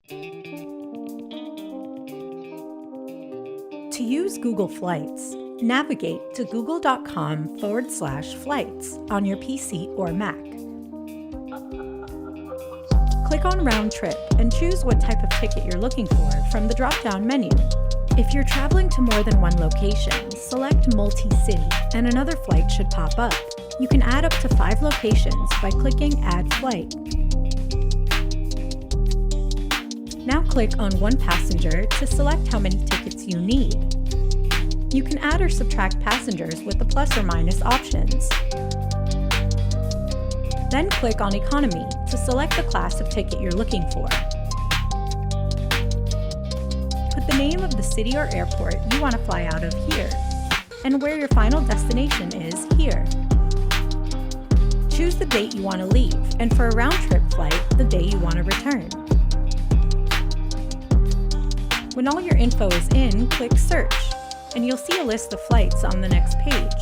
To use Google Flights, navigate to google.com/flights on your PC or Mac. Click on Round Trip and choose what type of ticket you're looking for from the drop-down menu. If you're traveling to more than one location, select Multi-City and another flight should pop up. You can add up to 5 locations by clicking Add Flight. Now click on One Passenger to select how many tickets you need. You can add or subtract passengers with the plus or minus options. Then click on Economy to select the class of ticket you're looking for. Put the name of the city or airport you want to fly out of here, and where your final destination is here. Choose the date you want to leave, and for a round-trip flight, the day you want to return. When all your info is in, click Search, and you'll see a list of flights on the next page.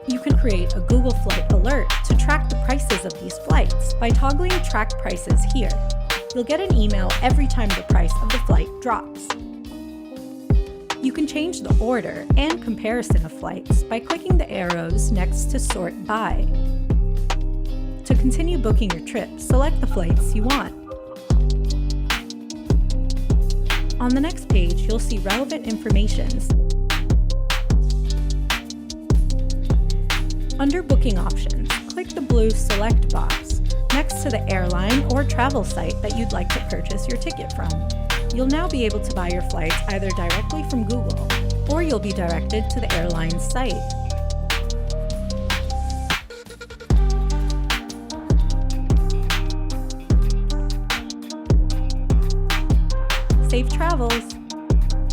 You can create a Google Flight alert to track the prices of these flights by toggling Track Prices here. You'll get an email every time the price of the flight drops. You can change the order and comparison of flights by clicking the arrows next to Sort By. To continue booking your trip, select the flights you want. On the next page, you'll see relevant information. Under Booking Options, click the blue Select box next to the airline or travel site that you'd like to purchase your ticket from. You'll now be able to buy your flights either directly from Google, or you'll be directed to the airline's site. Safe travels!